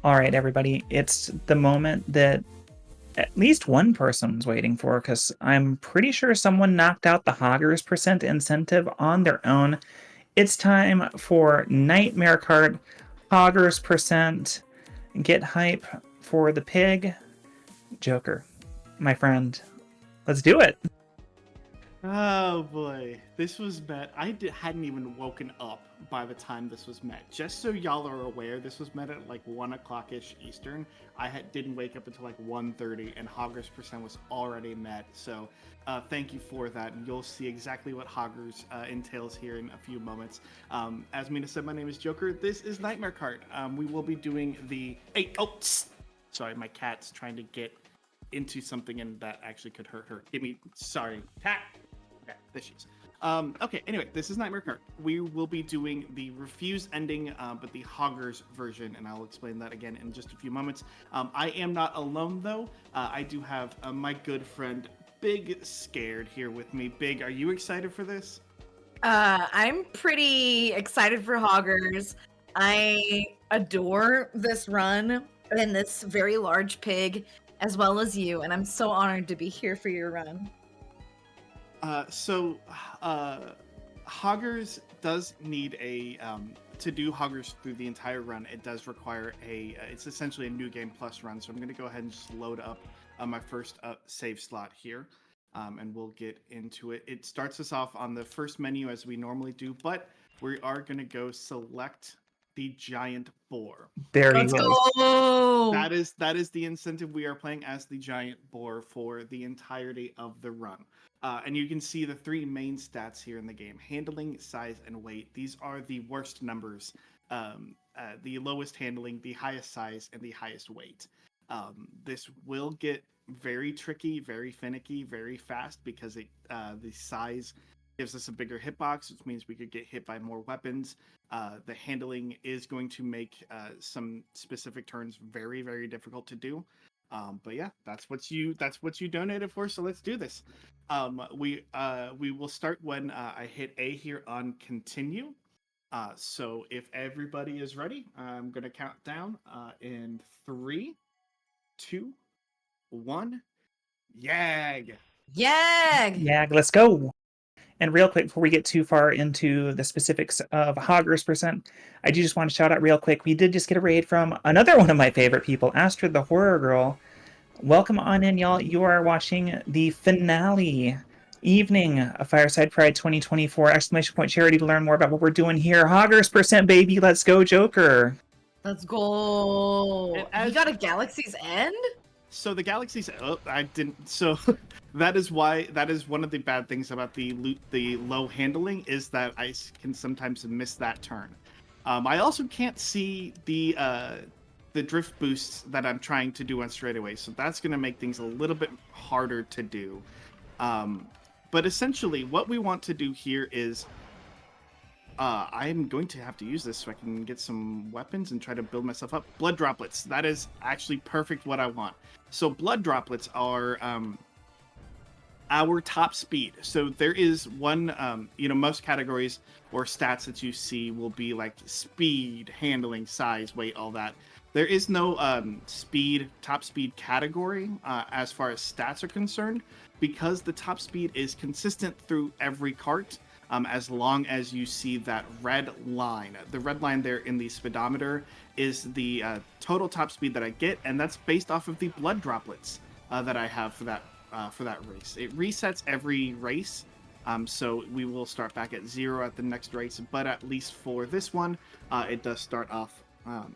All right, everybody, it's the moment that at least one person's waiting for because I'm pretty sure someone knocked out the Hoggers percent incentive on their own. It's time for Nightmare Kart Hoggers percent. Get hype for the pig. Joker, my friend, let's do it. Oh boy, this was met. Hadn't even woken up by the time this was met. Just so y'all are aware, this was met at like 1 o'clock ish Eastern. Didn't wake up until like 1:30, and Hoggers percent was already met. So, thank you for that, and you'll see exactly what Hoggers entails here in a few moments. As Mina said, my name is Joker. This is Nightmare Kart. We will be doing the. Hey, oh, sorry, my cat's trying to get into something, and that actually could hurt her. Sorry, cat. Okay, there she is. Okay, anyway, this is Nightmare Kart. We will be doing the Refuse ending, but the Hoggers version, and I'll explain that again in just a few moments. I am not alone, though. I do have my good friend, Big Scared, here with me. Big, are you excited for this? I'm pretty excited for Hoggers. I adore this run and this very large pig, as well as you, and I'm so honored to be here for your run. So, Hoggers does need to do Hoggers through the entire run. It does require it's essentially a new game plus run. So I'm going to go ahead and just load up my first save slot here, and we'll get into it. It starts us off on the first menu as we normally do, but we are going to go select the giant boar. There he Let's is. go! That is the incentive. We are playing as the giant boar for the entirety of the run. And you can see the three main stats here in the game: handling, size, and weight. These are the worst numbers. The lowest handling, the highest size, and the highest weight. This will get very tricky, very finicky, very fast because the size gives us a bigger hitbox, which means we could get hit by more weapons. The handling is going to make some specific turns very, very difficult to do. But yeah, that's what you donated for. So let's do this. We will start when I hit A here on continue. So if everybody is ready, I'm gonna count down in 3, 2, 1. Yag! Yag! Yeah, let's go. And real quick, before we get too far into the specifics of Hoggers percent, I do just want to shout out real quick. We did just get a raid from another one of my favorite people, Astrid the Horror Girl. Welcome on in, y'all. You are watching the finale evening of Fireside Pride 2024! Exclamation point charity to learn more about what we're doing here. Hoggers percent, baby. Let's go, Joker. Let's go! And You got a Galaxy's End? So the galaxies. Oh, I didn't. So that is one of the bad things about the low handling is that I can sometimes miss that turn. I also can't see the drift boosts that I'm trying to do on straightaway, so that's going to make things a little bit harder to do. But essentially, what we want to do here is I'm going to have to use this so I can get some weapons and try to build myself up. Blood droplets. That is actually perfect what I want. So blood droplets are our top speed. So there is one, most categories or stats that you see will be like speed, handling, size, weight, all that. There is no top speed category as far as stats are concerned, because the top speed is consistent through every cart. As long as you see that red line. The red line there in the speedometer is the total top speed that I get, and that's based off of the blood droplets that I have for that race. It resets every race, so we will start back at 0 at the next race, but at least for this one, it does start off,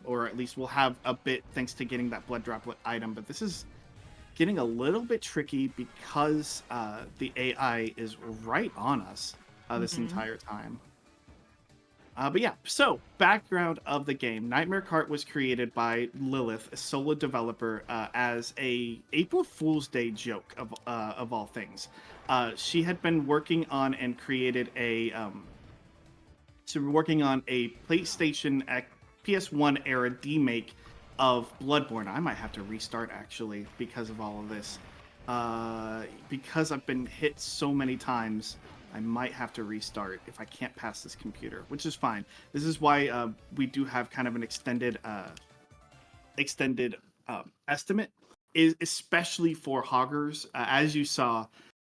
or at least we'll have a bit thanks to getting that blood droplet item, but this is getting a little bit tricky because the AI is right on us this entire time. But yeah, so background of the game. Nightmare Kart was created by Lilith, a solo developer, as a April Fool's Day joke of all things. She had been working on and created working on a PlayStation PS1 era demake of Bloodborne. I might have to restart actually because of all of this. Because I've been hit so many times, I might have to restart if I can't pass this computer, which is fine. This is why we do have kind of an extended extended estimate, is especially for hoggers. As you saw,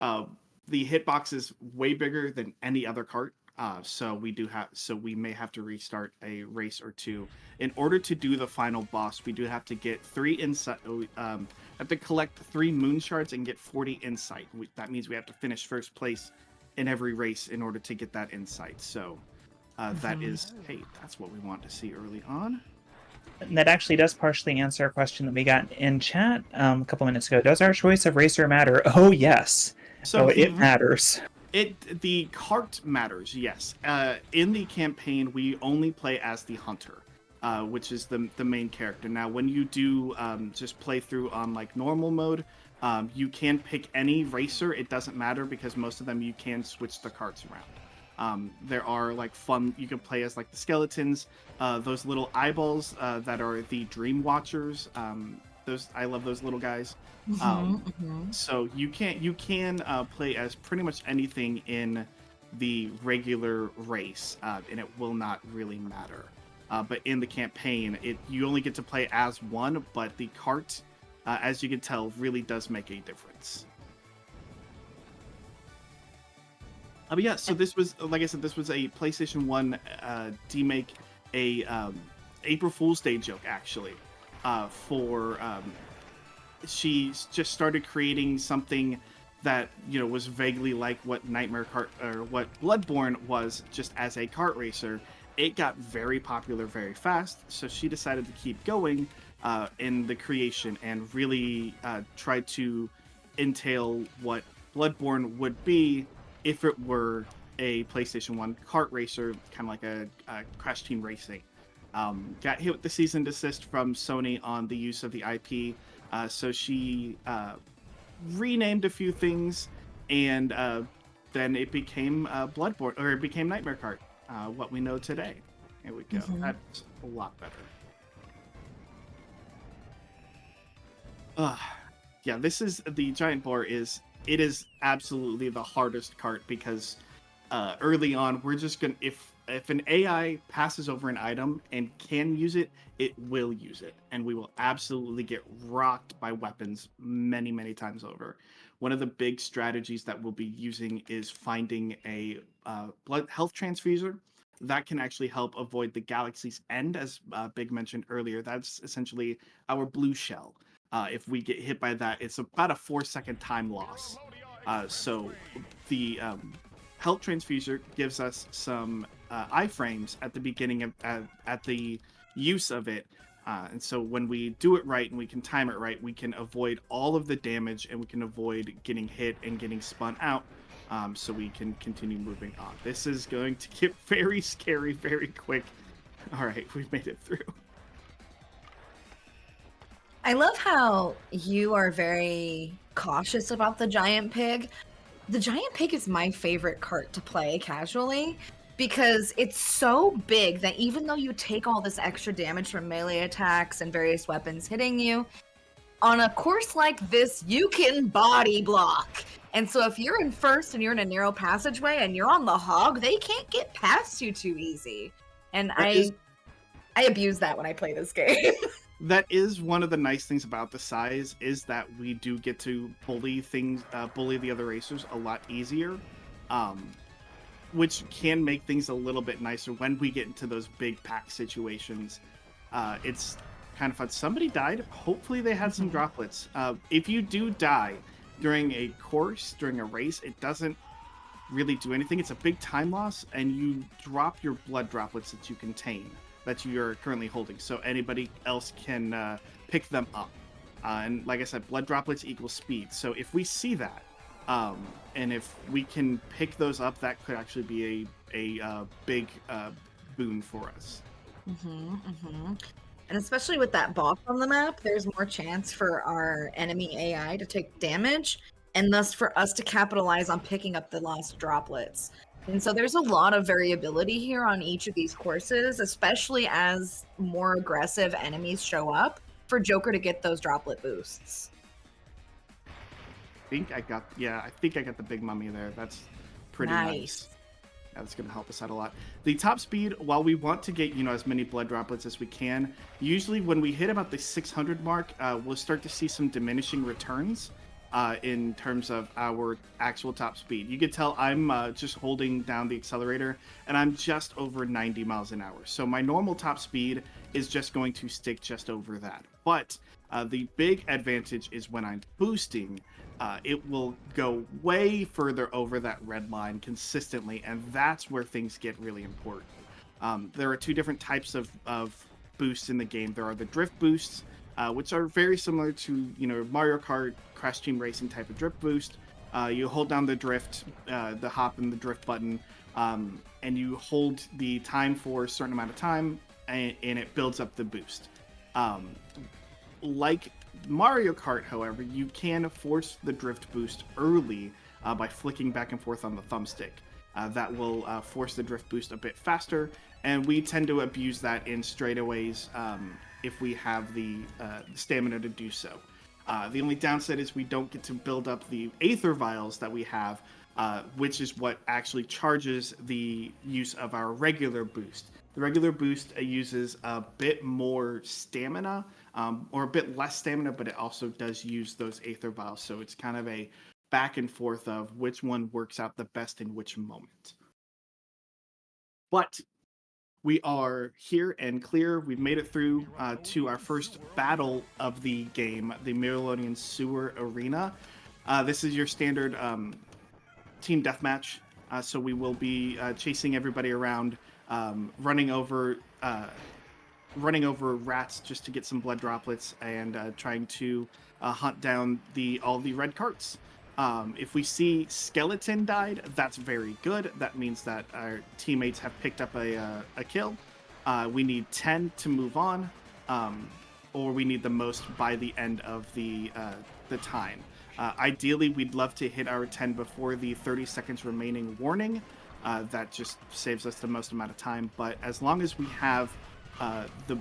uh, the hitbox is way bigger than any other cart. So we may have to restart a race or two in order to do the final boss. We do have to get 3 insight. Have to collect 3 moon shards and get 40 insight. That means we have to finish first place in every race in order to get that insight. So that is, hey, that's what we want to see early on. And that actually does partially answer a question that we got in chat a couple minutes ago. Does our choice of racer matter? Oh, yes. So it matters. The cart matters, yes. In the campaign, we only play as the hunter, which is the main character. Now, when you do just play through on like normal mode, you can pick any racer. It doesn't matter because most of them you can switch the carts around. There are like fun. You can play as like the skeletons, those little eyeballs that are the Dream Watchers. I love those little guys. So you can play as pretty much anything in the regular race, and it will not really matter. But in the campaign, you only get to play as one, but the cart, as you can tell, really does make a difference. But yeah, so this was, like I said, this was a PlayStation 1 demake, a April Fool's Day joke, actually, for... she just started creating something that, you know, was vaguely like what Nightmare Kart or what Bloodborne was, just as a kart racer. It got very popular very fast, so she decided to keep going in the creation and really try to entail what Bloodborne would be if it were a PlayStation 1 kart racer, kind of like a Crash Team Racing. Got hit with the cease and desist from Sony on the use of the IP. So she renamed a few things, and then it became Bloodborne, or it became Nightmare Kart, what we know today. Here we go. That's a lot better. Yeah, this is the Giant Boar. It is absolutely the hardest cart because early on we're just gonna, if an AI passes over an item and can use it, it will use it, and we will absolutely get rocked by weapons many, many times over. One of the big strategies that we'll be using is finding a blood health transfuser that can actually help avoid the galaxy's end, as Big mentioned earlier. That's essentially our blue shell. If we get hit by that, it's about a 4-second time loss. So the health transfuser gives us some iframes at the beginning of at the use of it, and so when we do it right and we can time it right, we can avoid all of the damage and we can avoid getting hit and getting spun out, so we can continue moving on. This is going to get very scary very quick. All right, we've made it through. I love how you are very cautious about the giant pig. The giant pig is my favorite cart to play casually because it's so big that even though you take all this extra damage from melee attacks and various weapons hitting you, on a course like this, you can body block. And so if you're in first and you're in a narrow passageway and you're on the hog, they can't get past you too easy. And I abuse that when I play this game. That is one of the nice things about the size, is that we do get to bully the other racers a lot easier, which can make things a little bit nicer when we get into those big pack situations. It's kind of fun. Somebody died. Hopefully they had some droplets. If you do die during a course, during a race, it doesn't really do anything. It's a big time loss, and you drop your blood droplets that you contain, that you're currently holding, so anybody else can pick them up. And like I said, blood droplets equal speed. So if we see that, and if we can pick those up, that could actually be a big boon for us. And especially with that boss on the map, there's more chance for our enemy AI to take damage, and thus for us to capitalize on picking up the lost droplets. And so there's a lot of variability here on each of these courses, especially as more aggressive enemies show up for Joker to get those droplet boosts. I think I got the big mummy there. That's pretty nice. That's going to help us out a lot. The top speed, while we want to get, as many blood droplets as we can, usually when we hit about the 600 mark, we'll start to see some diminishing returns in terms of our actual top speed. You can tell I'm just holding down the accelerator, and I'm just over 90 miles an hour. So my normal top speed is just going to stick just over that. But the big advantage is when I'm boosting, it will go way further over that red line consistently, and that's where things get really important. There are two different types of boosts in the game. There are the drift boosts, which are very similar to Mario Kart, Crash Team Racing type of drift boost. You hold down the drift, the hop and the drift button, and you hold the time for a certain amount of time, and it builds up the boost. Like Mario Kart, however, you can force the drift boost early by flicking back and forth on the thumbstick. That will force the drift boost a bit faster, and we tend to abuse that in straightaways if we have the stamina to do so. The only downside is we don't get to build up the Aether Vials that we have, which is what actually charges the use of our regular boost. The regular boost uses a bit more stamina, or a bit less stamina, but it also does use those Aether Vials, so it's kind of a back and forth of which one works out the best in which moment. But we are here and clear. We've made it through to our first battle of the game, the Miralonian Sewer Arena. This is your standard team deathmatch, so we will be chasing everybody around, running over rats just to get some blood droplets, and trying to hunt down all the red carts. If we see skeleton died, that's very good. That means that our teammates have picked up a kill. We need 10 to move on, or we need the most by the end of the time. Ideally, we'd love to hit our 10 before the 30 seconds remaining warning. That just saves us the most amount of time. But as long as we have the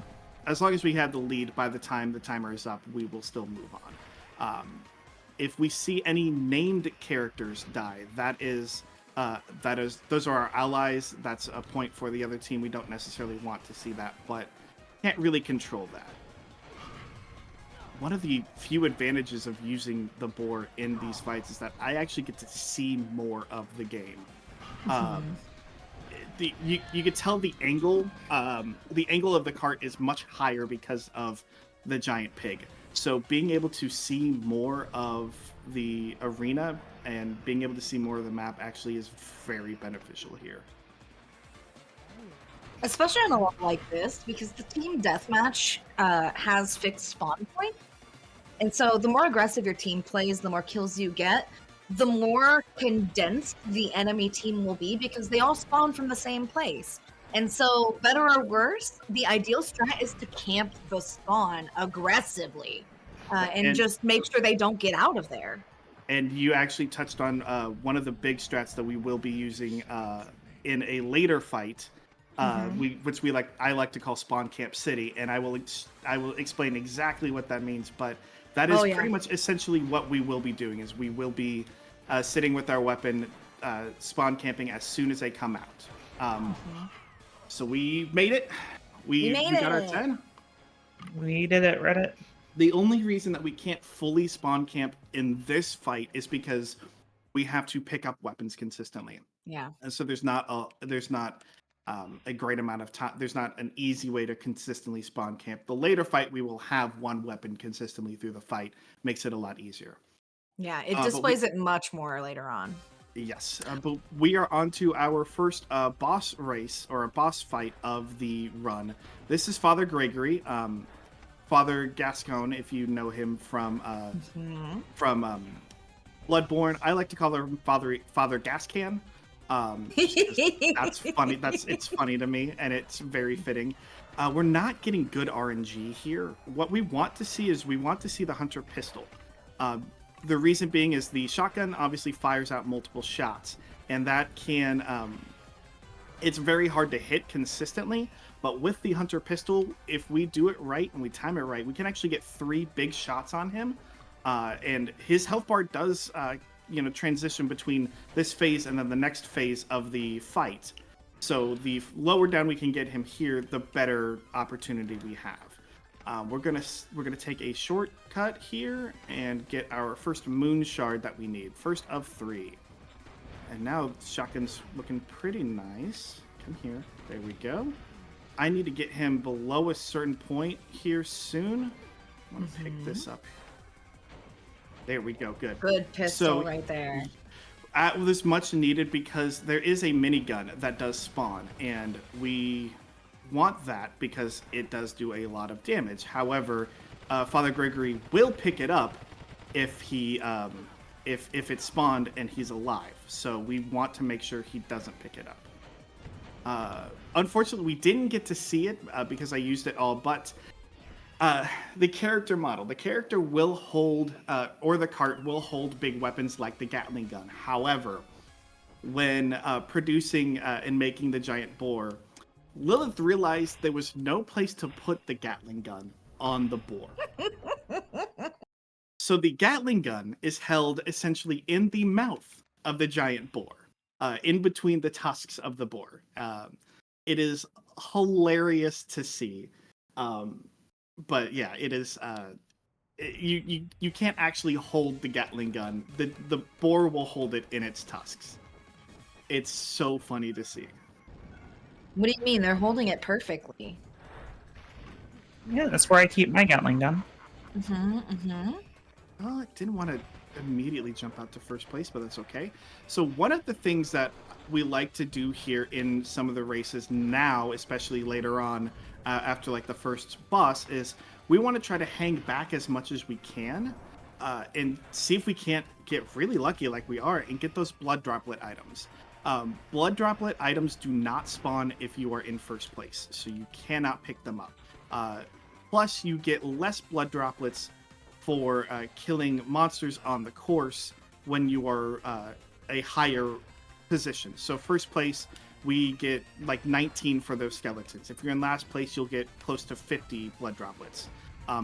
lead by the time the timer is up, we will still move on. If we see any named characters die, those are our allies. That's a point for the other team. We don't necessarily want to see that, but can't really control that. One of the few advantages of using the boar in these fights is that I actually get to see more of the game. You could tell the angle of the cart is much higher because of the giant pig. So being able to see more of the arena and being able to see more of the map actually is very beneficial here. Especially on a lot like this, because the team deathmatch has fixed spawn points. And so the more aggressive your team plays, the more kills you get, the more condensed the enemy team will be because they all spawn from the same place. And so, better or worse, the ideal strat is to camp the spawn aggressively and just make sure they don't get out of there. And you actually touched on one of the big strats that we will be using in a later fight, which I like to call Spawn Camp City, and I will explain exactly what that means. But that is pretty much essentially what we will be doing. Is we will be sitting with our weapon, spawn camping as soon as they come out. So we made it. We got our 10. We did it, Reddit. The only reason that we can't fully spawn camp in this fight is because we have to pick up weapons consistently. Yeah. And so there's not a great amount of time. There's not an easy way to consistently spawn camp. The later fight, we will have one weapon consistently through the fight. Makes it a lot easier. Yeah, it displays it much more later on. Yes, but we are on to our first boss race, or a boss fight of the run. This is Father Gregory, Father Gascon, if you know him from Bloodborne. I like to call him Father Gascan. That's funny. It's funny to me, and it's very fitting. We're not getting good RNG here. What we want to see is the Hunter pistol. The reason being is the shotgun obviously fires out multiple shots, and that can it's very hard to hit consistently. But with the Hunter pistol, if we do it right and we time it right, we can actually get 3 big shots on him. And his health bar does transition between this phase and then the next phase of the fight. So the lower down we can get him here, the better opportunity we have. We're gonna take a shortcut here and get our first moon shard that we need, first of 3. And now shotgun's looking pretty nice. Come here, there we go. I need to get him below a certain point here soon. I'm gonna pick this up. There we go, good. Good pistol right there. This much needed because there is a minigun that does spawn, and we want that because it does do a lot of damage. However, Father Gregory will pick it up if he if it's spawned and he's alive. So we want to make sure he doesn't pick it up. Unfortunately, we didn't get to see it because I used it all, but the character model, the character will hold, or the cart will hold big weapons like the Gatling gun. However, when producing and making the giant boar, Lilith realized there was no place to put the Gatling gun on the boar. So the Gatling gun is held essentially in the mouth of the giant boar, in between the tusks of the boar. It is hilarious to see. But yeah, it is. You can't actually hold the Gatling gun. The boar will hold it in its tusks. It's so funny to see. What do you mean? They're holding it perfectly. Yeah, that's where I keep my Gatling gun. Well, I didn't want to immediately jump out to first place, but that's okay. So one of the things that we like to do here in some of the races now, especially later on, after like the first boss, is we want to try to hang back as much as we can and see if we can't get really lucky like we are and get those blood droplet items. Blood droplet items do not spawn if you are in first place, so you cannot pick them up. Plus, you get less blood droplets for killing monsters on the course when you are a higher position. So first place, we get like 19 for those skeletons. If you're in last place, you'll get close to 50 blood droplets.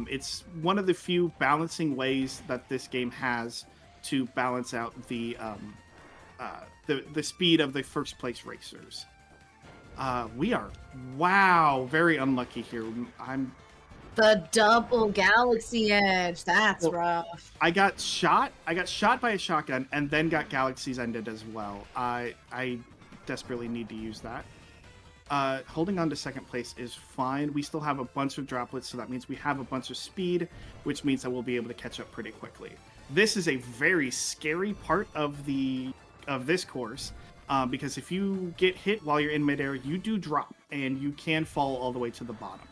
It's one of the few balancing ways that this game has to balance out the speed of the first place racers. We are, very unlucky here. The double galaxy edge. That's rough. I got shot by a shotgun and then got galaxy's ended as well. I desperately need to use that. Holding on to second place is fine. We still have a bunch of droplets, so that means we have a bunch of speed, which means that we'll be able to catch up pretty quickly. This is a very scary part of this course, because if you get hit while you're in midair, you do drop, and you can fall all the way to the bottom.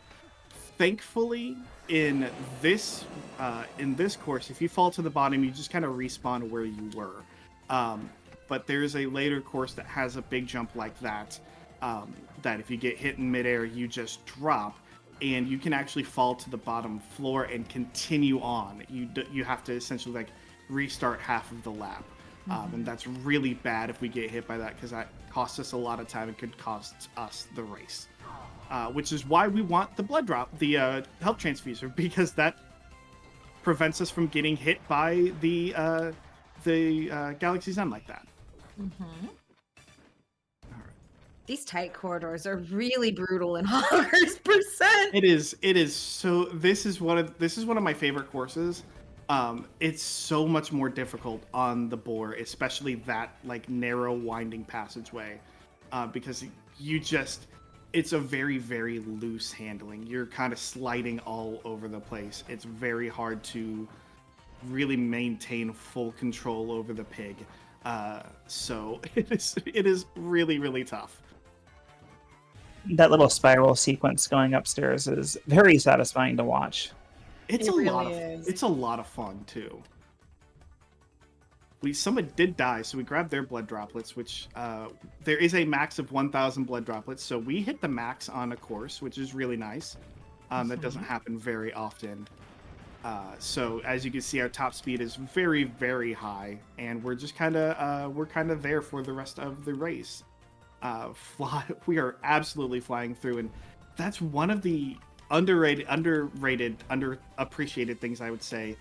Thankfully, in this course, if you fall to the bottom, you just kind of respawn where you were. But there's a later course that has a big jump like that, that if you get hit in midair, you just drop, and you can actually fall to the bottom floor and continue on. You have to essentially like restart half of the lap, and that's really bad if we get hit by that, because that costs us a lot of time and could cost us the race. Which is why we want the blood drop, the health transfuser, because that prevents us from getting hit by the Galaxy's End like that. These tight corridors are really brutal in Hogger's percent. It is. So this is one of my favorite courses. It's so much more difficult on the boar, especially that like narrow winding passageway, because it's a very, very loose handling. You're kind of sliding all over the place. It's very hard to really maintain full control over the pig. So it is really, really tough. That little spiral sequence going upstairs is very satisfying to watch. It's a lot of fun too. Someone did die, so we grabbed their blood droplets, which there is a max of 1,000 blood droplets, so we hit the max on a course, which is really nice. That doesn't happen very often. So as you can see, our top speed is very, very high, and we're just kind of there for the rest of the race. We are absolutely flying through, and that's one of the underappreciated things, I would say.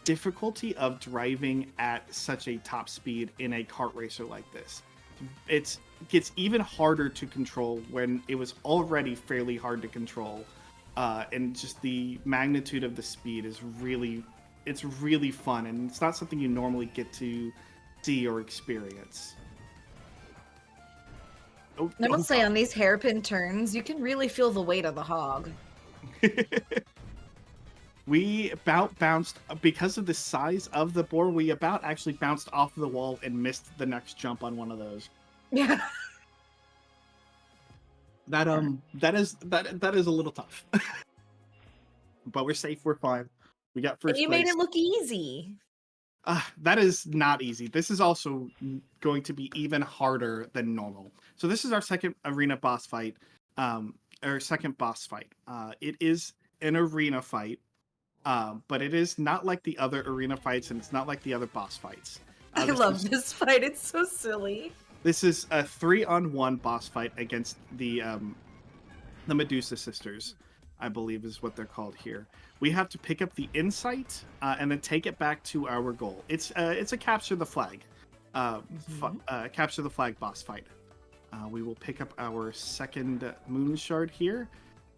difficulty of driving at such a top speed in a kart racer like this. It gets even harder to control when it was already fairly hard to control, and just the magnitude of the speed is it's really fun, and it's not something you normally get to see or experience. I must say, on these hairpin turns, you can really feel the weight of the hog. We about bounced, because of the size of the board, we about actually bounced off the wall and missed the next jump on one of those. Yeah. That is a little tough. But we're safe, we're fine. We got first And you place. made it look easy. That is not easy. This is also going to be even harder than normal. So this is our second arena boss fight, or second boss fight. It is an arena fight, but it is not like the other arena fights, and it's not like the other boss fights. I love this fight. It's so silly. This is a 3-on-1 boss fight against the Medusa sisters, I believe is what they're called here. We have to pick up the insight and then take it back to our goal. It's a capture the flag, capture the flag boss fight. We will pick up our second moon shard here.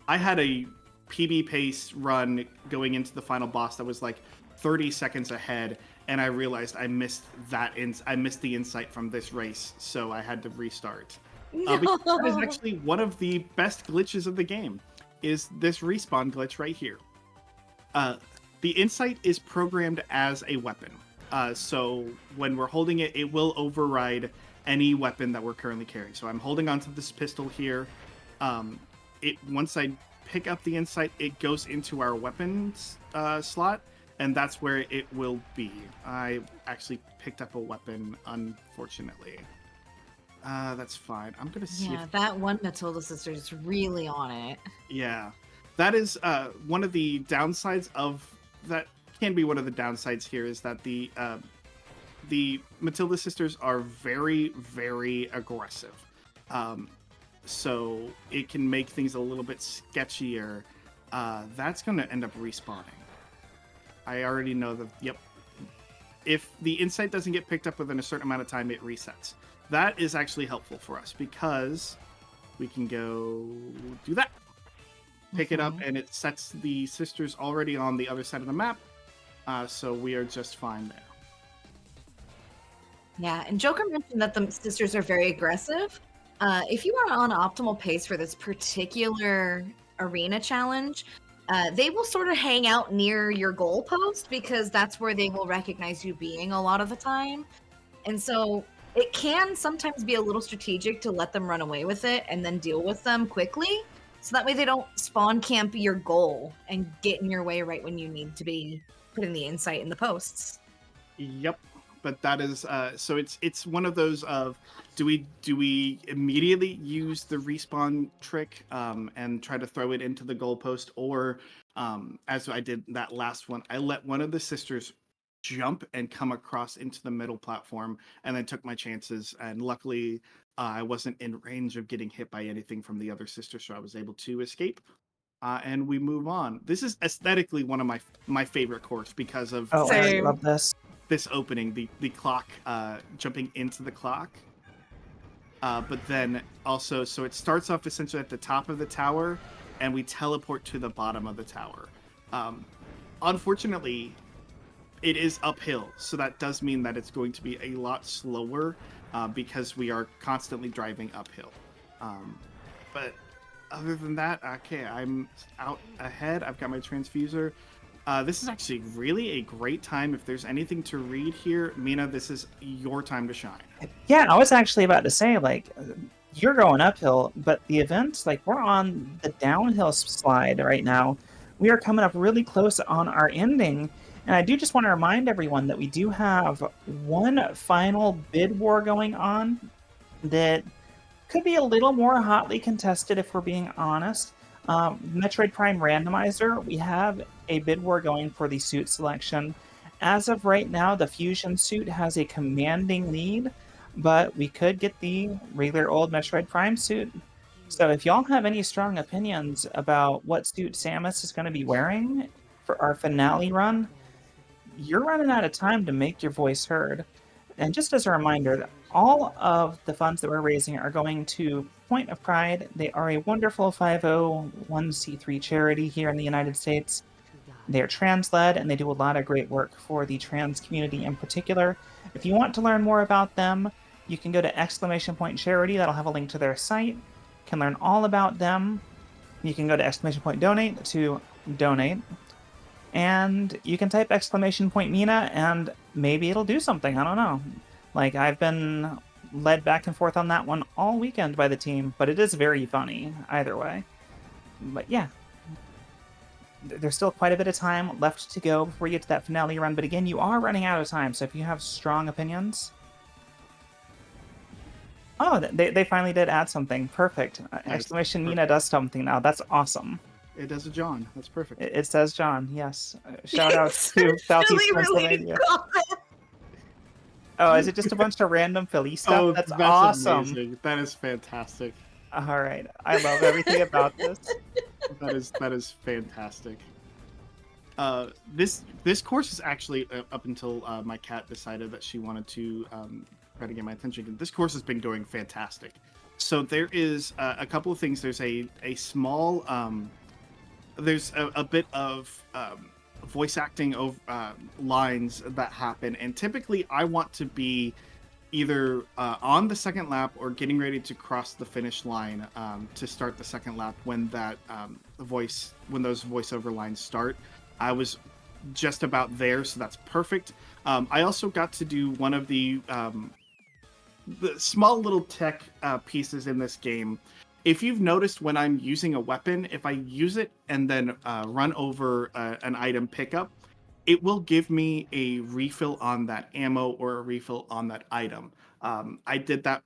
I had a PB pace run going into the final boss that was like 30 seconds ahead, and I realized I missed I missed the insight from this race, so I had to restart. No. Because that is actually one of the best glitches of the game, is this respawn glitch right here. The insight is programmed as a weapon, so when we're holding it, it will override any weapon that we're currently carrying. So I'm holding onto this pistol here. Once I pick up the insight, it goes into our weapons slot, and that's where it will be. I actually picked up a weapon, unfortunately. That's fine. I'm gonna see. Yeah, that one Matilda sister is really on it. Yeah, that is one of the downsides of that. Can be one of the downsides here is that the Matilda sisters are very, very aggressive. So it can make things a little bit sketchier. That's going to end up respawning. I already know that, yep. If the insight doesn't get picked up within a certain amount of time, it resets. That is actually helpful for us because we can go do that. Pick it up, and it sets the sisters already on the other side of the map. So we are just fine there. Yeah, and Joker mentioned that the sisters are very aggressive. If you are on optimal pace for this particular arena challenge, they will sort of hang out near your goalpost because that's where they will recognize you being a lot of the time. And so it can sometimes be a little strategic to let them run away with it and then deal with them quickly. So that way they don't spawn camp your goal and get in your way right when you need to be putting the insight in the posts. Yep. But that is so it's one of those of do we immediately use the respawn trick and try to throw it into the goalpost, or as I did that last one, I let one of the sisters jump and come across into the middle platform and then took my chances, and luckily I wasn't in range of getting hit by anything from the other sister, so I was able to escape. And we move on. This is aesthetically one of my favorite course because of I love this. This opening, the clock, jumping into the clock. But then also, so it starts off essentially at the top of the tower, and we teleport to the bottom of the tower. Unfortunately, it is uphill, so that does mean that it's going to be a lot slower because we are constantly driving uphill. But other than that, okay, I'm out ahead. I've got my transfuser. This is actually really a great time. If there's anything to read here, Mina, this is your time to shine. Yeah, I was actually about to say, like, you're going uphill, but the events, like, we're on the downhill slide right now. We are coming up really close on our ending. And I do just want to remind everyone that we do have one final bid war going on that could be a little more hotly contested if we're being honest. Metroid Prime Randomizer, we have a bid war going for the suit selection. As of right now, the Fusion suit has a commanding lead, but we could get the regular old Metroid Prime suit. So if y'all have any strong opinions about what suit Samus is going to be wearing for our finale run, you're running out of time to make your voice heard. And just as a reminder, all of the funds that we're raising are going to Point of Pride. They are a wonderful 501c3 charity here in the United States. They're trans-led, and they do a lot of great work for the trans community in particular. If you want to learn more about them, you can go to exclamation point charity. That'll have a link to their site. You can learn all about them. You can go to exclamation point donate to donate. And you can type exclamation point Mina, and maybe it'll do something. I don't know. Like, I've been led back and forth on that one all weekend by the team, but it is very funny either way. But yeah, there's still quite a bit of time left to go before you get to that finale run. But again, you are running out of time, so if you have strong opinions. Oh, they finally did add something. Perfect. Exclamation perfect. Mina does something now. That's awesome. It does a John. That's perfect. It says John, yes. Shout out to Southeast Pennsylvania. Oh, is it just a bunch of random Philly stuff? Oh, that's awesome. Amazing. That is fantastic. All right. I love everything about this. That is fantastic. This course is actually up until my cat decided that she wanted to try to get my attention. This course has been going fantastic. So there is a couple of things. There's a small there's a bit of voice acting of lines that happen, and typically I want to be either on the second lap or getting ready to cross the finish line to start the second lap when that when those voiceover lines start. I was just about there, so that's perfect. I also got to do one of the small little tech pieces in this game. If you've noticed, when I'm using a weapon, if I use it and then run over an item pickup, it will give me a refill on that ammo or a refill on that item. I did that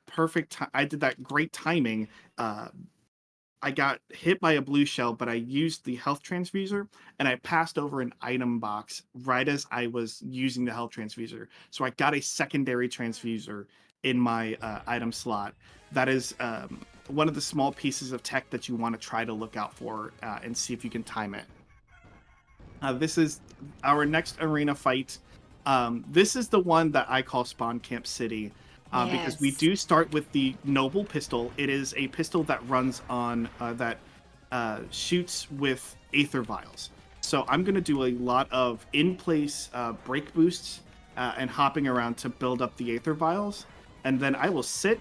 I did that great timing. I got hit by a blue shell, but I used the health transfuser and I passed over an item box right as I was using the health transfuser. So I got a secondary transfuser in my item slot. That is one of the small pieces of tech that you want to try to look out for and see if you can time it. This is our next arena fight. This is the one that I call Spawn Camp City. Because we do start with the Noble pistol. It is a pistol that runs on that shoots with Aether Vials. So I'm going to do a lot of in-place break boosts and hopping around to build up the Aether Vials. And then I will sit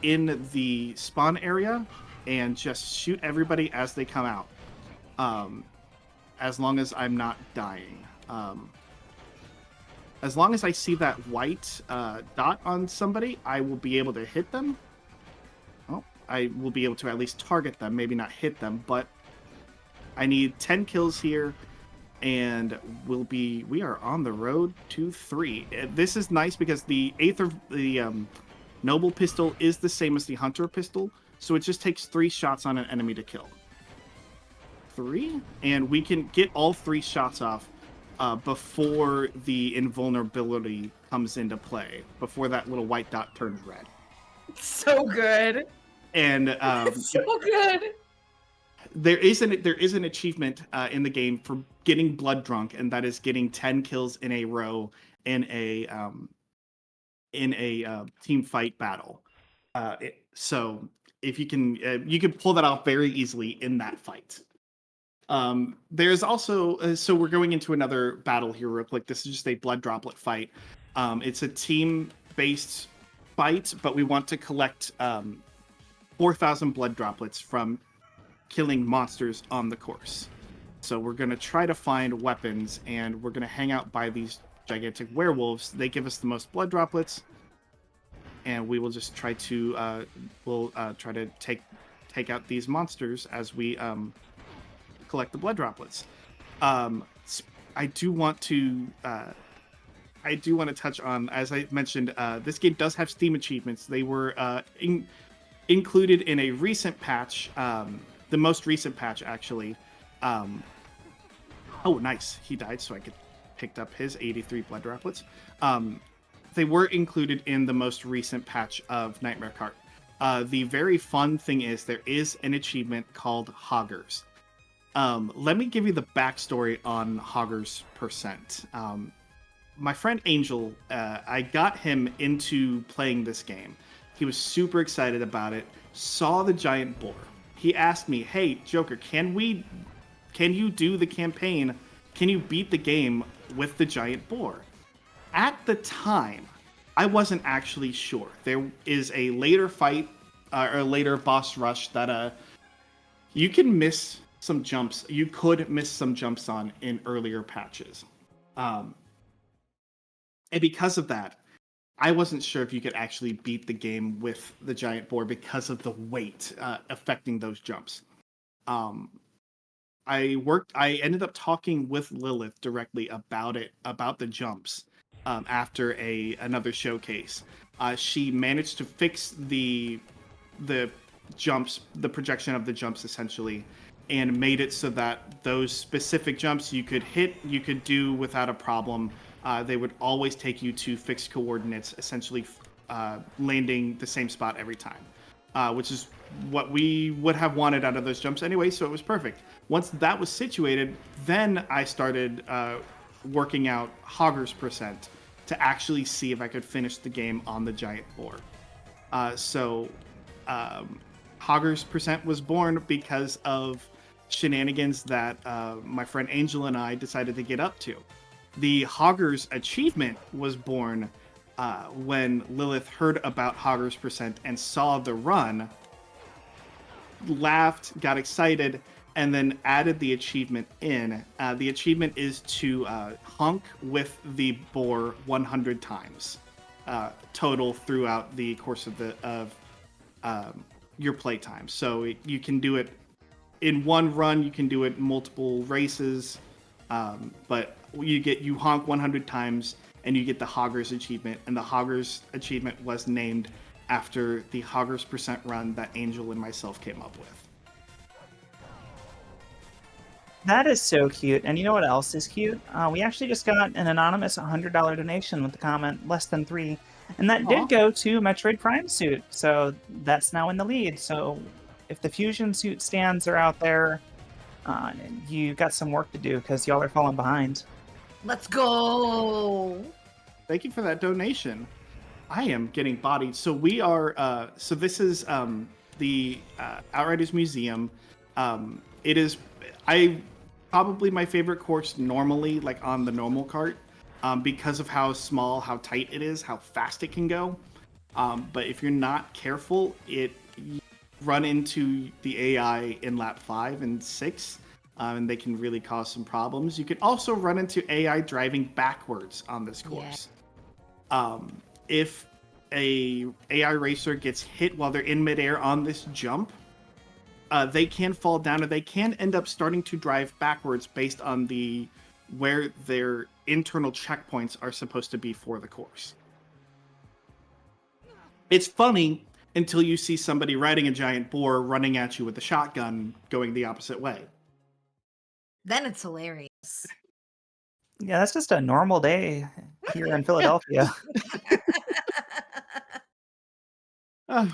in the spawn area and just shoot everybody as they come out. As long as I'm not dying. As long as I see that white dot on somebody, I will be able to hit them. Well, I will be able to at least target them, maybe not hit them, but I need 10 kills here, and we are on the road to 3. This is nice because the Noble pistol is the same as the Hunter pistol, so it just takes 3 shots on an enemy to kill. 3? And we can get all 3 shots off before the invulnerability comes into play, before that little white dot turns red. So good. And so good. There is an achievement in the game for getting blood drunk, and that is getting 10 kills in a row in a team fight battle. So if you can pull that off very easily in that fight. There's also so we're going into another battle here real quick. This is just a blood droplet fight. It's a team-based fight, but we want to collect 4,000 blood droplets from killing monsters on the course. So we're going to try to find weapons, and we're going to hang out by these gigantic werewolves. They give us the most blood droplets, and we will just try to try to take out these monsters as we collect the blood droplets. I do want to touch on, as I mentioned, this game does have Steam achievements. They were included in a recent patch, the most recent patch actually. Oh, nice! He died, so I picked up his 83 blood droplets. They were included in the most recent patch of Nightmare Kart. The very fun thing is there is an achievement called Hoggers. Let me give you the backstory on Hogger's Percent. My friend Angel, I got him into playing this game. He was super excited about it. Saw the giant boar. He asked me, "Hey, Joker, can you do the campaign? Can you beat the game with the giant boar?" At the time, I wasn't actually sure. There is a later fight or later boss rush that you can miss some jumps. You could miss some jumps on in earlier patches. And because of that, I wasn't sure if you could actually beat the game with the giant boar because of the weight affecting those jumps. Um, I ended up talking with Lilith directly about the jumps after another showcase. She managed to fix the jumps, the projection of the jumps essentially, and made it so that those specific jumps you could do without a problem. They would always take you to fixed coordinates, essentially landing the same spot every time, which is what we would have wanted out of those jumps anyway, so it was perfect. Once that was situated, then I started working out Hogger's Percent to actually see if I could finish the game on the giant boar. Hogger's Percent was born because of shenanigans that my friend Angel and I decided to get up to. The Hogger's achievement was born when Lilith heard about Hogger's Percent and saw the run, laughed, got excited, and then added the achievement in. The achievement is to honk with the boar 100 times total throughout the course of your playtime. So you can do it in one run, you can do it in multiple races, but you honk 100 times and you get the Hogger's achievement, and the Hogger's achievement was named after the Hogger's Percent run that Angel and myself came up with. That is so cute. And you know what else is cute? We actually just got an anonymous $100 donation with the comment less than 3. And that did go to Metroid Prime suit. So that's now in the lead. So if the Fusion suit stands are out there, you got some work to do because y'all are falling behind. Let's go. Thank you for that donation. I am getting bodied. So we are, so this is the Outriders Museum. It is, probably my favorite course normally, like on the normal cart, because of how small, how tight it is, how fast it can go. But if you're not careful, you run into the AI in lap 5 and 6, and they can really cause some problems. You can also run into AI driving backwards on this course. Yeah. If a AI racer gets hit while they're in midair on this jump, they can fall down, and they can end up starting to drive backwards based on where their internal checkpoints are supposed to be for the course. It's funny until you see somebody riding a giant boar running at you with a shotgun going the opposite way. Then it's hilarious. Yeah, that's just a normal day here in Philadelphia.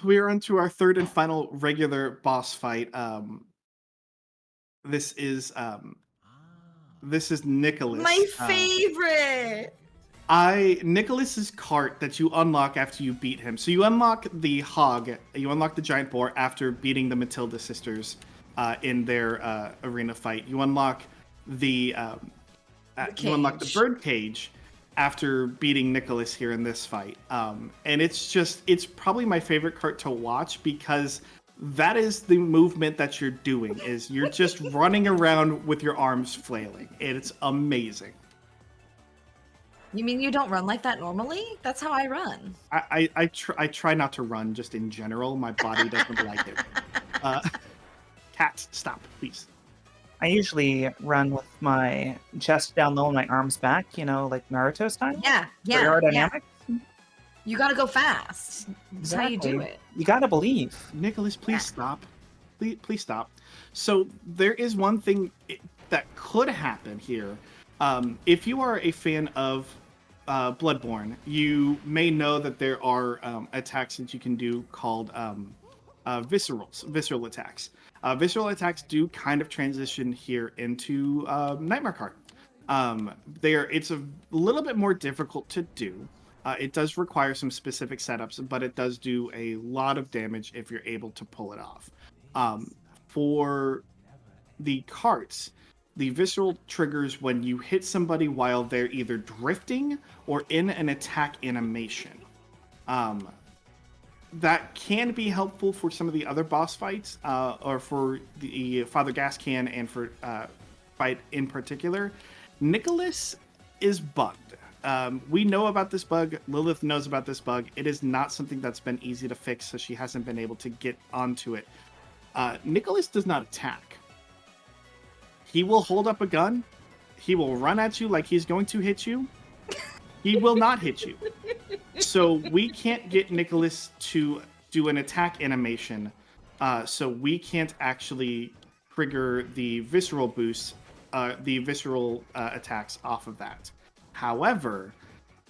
We are on to our third and final regular boss fight. This is Nicholas. My favorite. Nicholas's cart that you unlock after you beat him. So you unlock the hog, you unlock the giant boar after beating the Matilda sisters in their arena fight. You unlock the bird cage after beating Nicholas here in this fight. And it's probably my favorite cart to watch because that is the movement that you're doing, is you're just running around with your arms flailing. And it's amazing. You mean you don't run like that normally? That's how I run. I try not to run just in general. My body doesn't like it. Cat, stop, please. I usually run with my chest down low and my arms back, like Naruto style. Yeah. For aerodynamics. Yeah. You gotta go fast. That's how you do it. You gotta believe. Nicholas, please stop. Please stop. So there is one thing that could happen here. If you are a fan of Bloodborne, you may know that there are attacks that you can do called visceral attacks. Visceral attacks do kind of transition here into Nightmare Cart. It's a little bit more difficult to do. It does require some specific setups, but it does do a lot of damage if you're able to pull it off. For the carts, the visceral triggers when you hit somebody while they're either drifting or in an attack animation. That can be helpful for some of the other boss fights, or for the Father Gascan and for fight in particular. Nicholas is bugged. We know about this bug. Lilith knows about this bug. It is not something that's been easy to fix, so she hasn't been able to get onto it. Nicholas does not attack. He will hold up a gun. He will run at you like he's going to hit you. He will not hit you. So we can't get Nicholas to do an attack animation. So we can't actually trigger the visceral boosts, the visceral attacks off of that. However,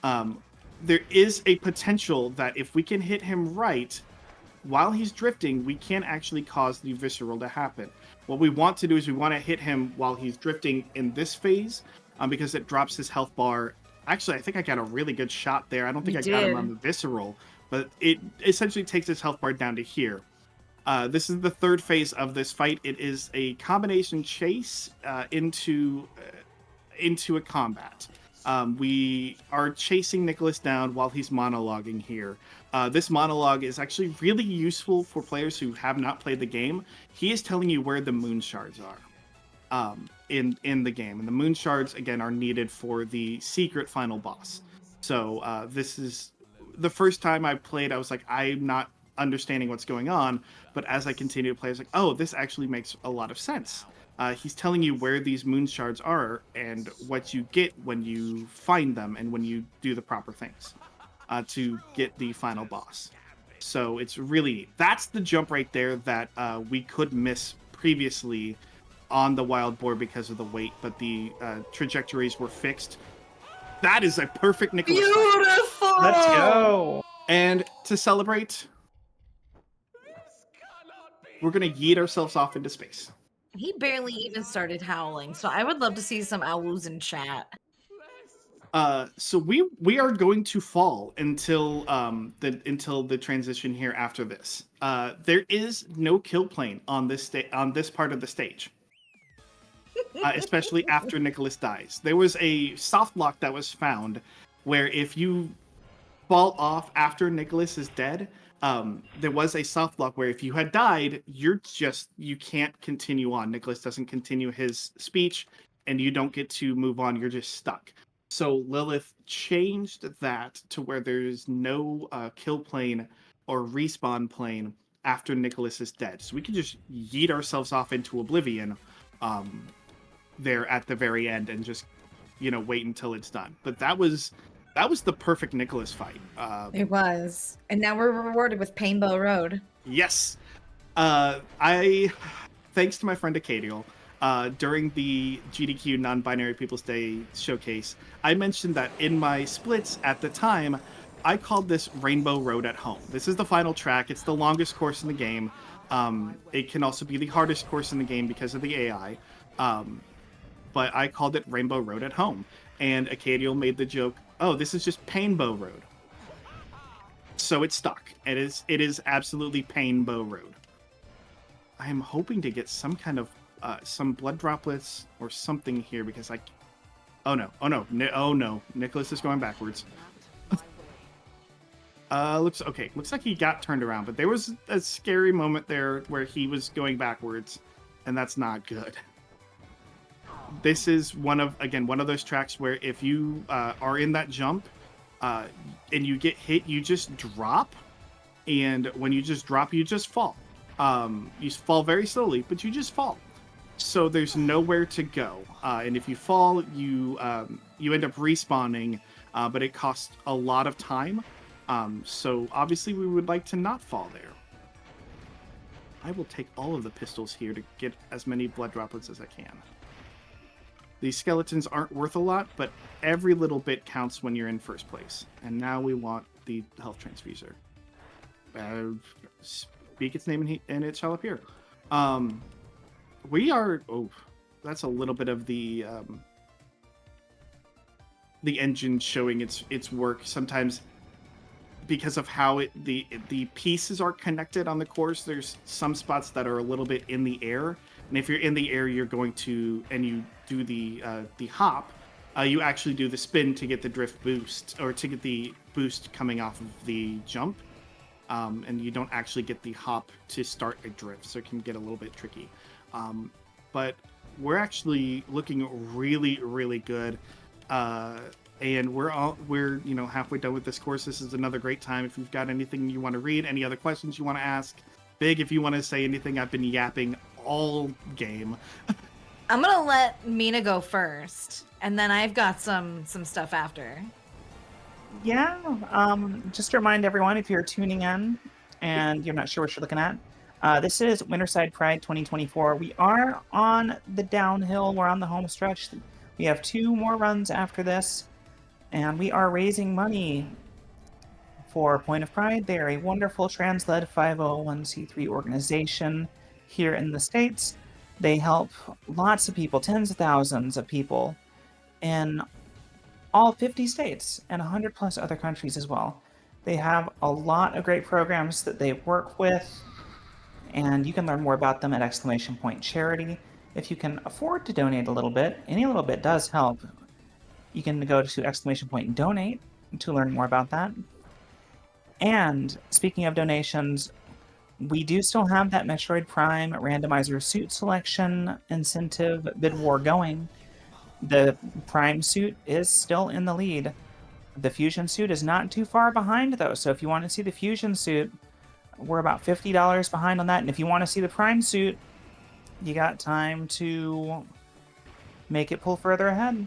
there is a potential that if we can hit him right, while he's drifting, we can actually cause the visceral to happen. What we want to do is we want to hit him while he's drifting in this phase, because it drops his health bar. Actually, I think I got a really good shot there. I don't think I got him on the visceral, but it essentially takes his health bar down to here. This is the third phase of this fight. It is a combination chase into a combat. We are chasing Nicholas down while he's monologuing here. This monologue is actually really useful for players who have not played the game. He is telling you where the moon shards are in the game. And the moon shards, again, are needed for the secret final boss. So this is the first time I played, I was like, I'm not understanding what's going on. But as I continue to play, I was like, oh, this actually makes a lot of sense. He's telling you where these moon shards are and what you get when you find them and when you do the proper things to get the final boss. So it's really, that's the jump right there that we could miss previously on the wild boar because of the weight, but the trajectories were fixed. That is a perfect Nicholas fight. Beautiful! Let's go! And to celebrate, we're going to yeet ourselves off into space. He barely even started howling, so I would love to see some owls in chat. So we are going to fall until the transition here after this. There is no kill plane on this part of the stage. Especially after Nicholas dies. There was a soft lock that was found where if you fall off after Nicholas is dead, there was a soft lock where if you had died, you can't continue on. Nicholas doesn't continue his speech and you don't get to move on. You're just stuck. So Lilith changed that to where there's no kill plane or respawn plane after Nicholas is dead. So we can just yeet ourselves off into oblivion there at the very end and just, wait until it's done. But that was the perfect Nicholas fight. It was. And now we're rewarded with Painbow Road. Yes. Thanks to my friend Acadial, during the GDQ Non-Binary People's Day showcase, I mentioned that in my splits at the time, I called this Rainbow Road at Home. This is the final track. It's the longest course in the game. It can also be the hardest course in the game because of the AI. But I called it Rainbow Road at Home. And Acadial made the joke, oh, this is just Painbow Road. So it's stuck. It is absolutely Painbow Road. I am hoping to get some kind of some blood droplets or something here because oh no, Nicholas is going backwards. Looks like he got turned around, but there was a scary moment there where he was going backwards, and that's not good. This is one of those tracks where if you are in that jump and you get hit, you just drop, and when you just drop, you just fall. You fall very slowly, but you just fall. So there's nowhere to go, and if you fall, you end up respawning, but it costs a lot of time. So obviously we would like to not fall there. I will take all of the pistols here to get as many blood droplets as I can. These skeletons aren't worth a lot, but every little bit counts when you're in first place. And now we want the health transfuser. speak its name, and it shall appear. We are. Oh, that's a little bit of the engine showing its work. Sometimes because of how the pieces are connected on the course, there's some spots that are a little bit in the air, and if you're in the air, you're going to and you do the hop. You actually do the spin to get the drift boost, or to get the boost coming off of the jump, and you don't actually get the hop to start a drift, so it can get a little bit tricky. But we're actually looking really, really good. And we're halfway done with this course. This is another great time. If you've got anything you want to read, any other questions you want to ask, Big, if you want to say anything. I've been yapping all game. I'm gonna let Mina go first, and then I've got some stuff after. Yeah, just to remind everyone, if you're tuning in and you're not sure what you're looking at, this is Fireside Pride 2024. We are on the downhill. We're on the home stretch. We have 2 more runs after this, and we are raising money for Point of Pride. They are a wonderful trans-led 501c3 organization here in the States. They help lots of people, tens of thousands of people, in all 50 states and 100 plus other countries as well. They have a lot of great programs that they work with, and you can learn more about them at Exclamation Point Charity. If you can afford to donate a little bit, any little bit does help. You can go to Exclamation Point and donate to learn more about that. And speaking of donations, we do still have that Metroid Prime randomizer suit selection incentive bid war going. The Prime suit is still in the lead. The Fusion suit is not too far behind, though, so if you want to see the Fusion suit, we're about $50 behind on that. And if you want to see the Prime suit, you got time to make it pull further ahead.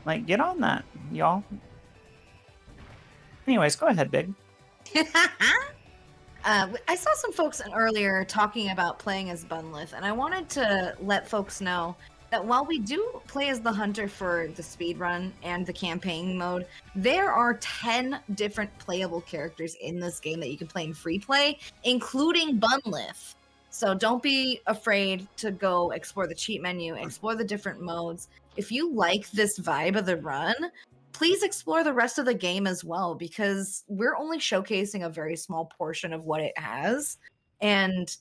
Like, get on that, y'all. Anyways, go ahead, Big. I saw some folks earlier talking about playing as Bunlith, and I wanted to let folks know that while we do play as the hunter for the speedrun and the campaign mode, there are 10 different playable characters in this game that you can play in free play, including Bunlith. So don't be afraid to go explore the cheat menu, explore the different modes. If you like this vibe of the run, please explore the rest of the game as well, because we're only showcasing a very small portion of what it has. And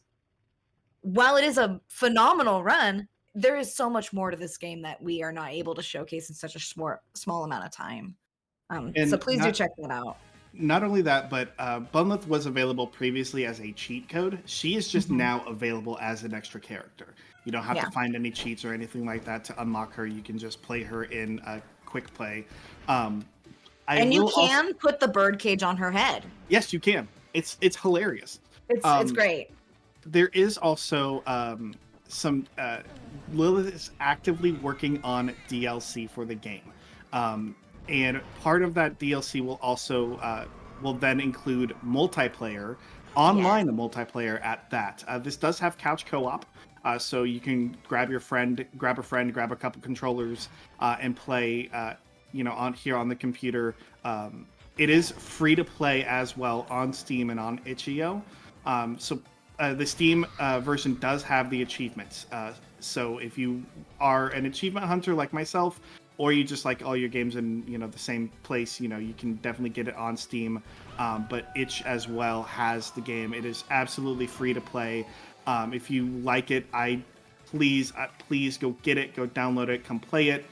while it is a phenomenal run, there is so much more to this game that we are not able to showcase in such a small amount of time. So please do check that out. Not only that, but Bunlith was available previously as a cheat code. She is just now available as an extra character. You don't have to find any cheats or anything like that to unlock her. You can just play her in a quick play. And you can put the birdcage on her head. Yes, you can. It's hilarious. It's great. There is also some Lilith is actively working on DLC for the game. And part of that DLC will also will then include multiplayer, online multiplayer at that. This does have couch co-op, so you can grab a friend, grab a couple controllers, and play. On here on the computer. It is free to play as well on Steam and on itch.io. So the Steam version does have the achievements. So if you are an achievement hunter like myself, or you just like all your games in the same place, you can definitely get it on Steam. But itch as well has the game. It is absolutely free to play. If you like it, please go get it, go download it, come play it.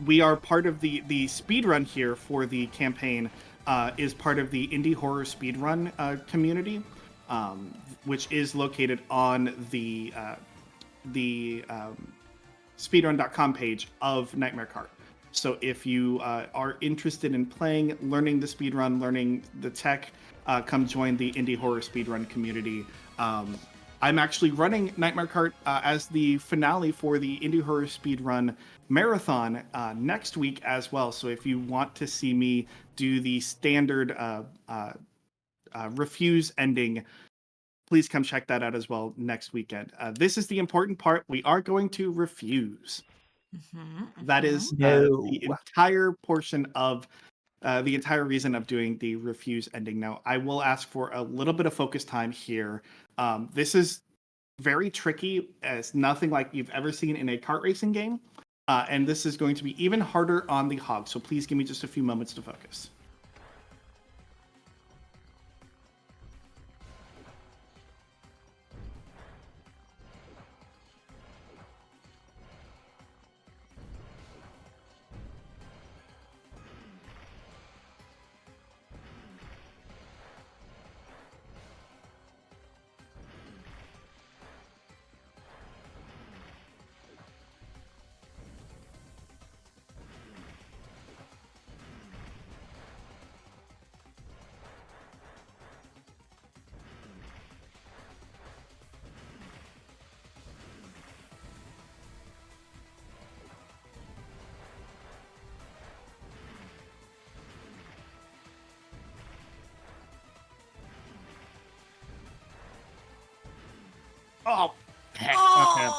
We are part of the speedrun here for the campaign, is part of the indie horror speedrun community, which is located on the speedrun.com page of Nightmare Kart. So if you are interested in playing, learning the speedrun, learning the tech, come join the indie horror speedrun community. I'm actually running Nightmare Kart as the finale for the Indie Horror Speedrun Marathon next week as well. So if you want to see me do the standard refuse ending, please come check that out as well next weekend. This is the important part. We are going to refuse. That is the entire portion of the entire reason of doing the refuse ending. Now, I will ask for a little bit of focus time here. This is very tricky. It's nothing like you've ever seen in a kart racing game. And this is going to be even harder on the hog. So please give me just a few moments to focus. Oh, heck. Okay.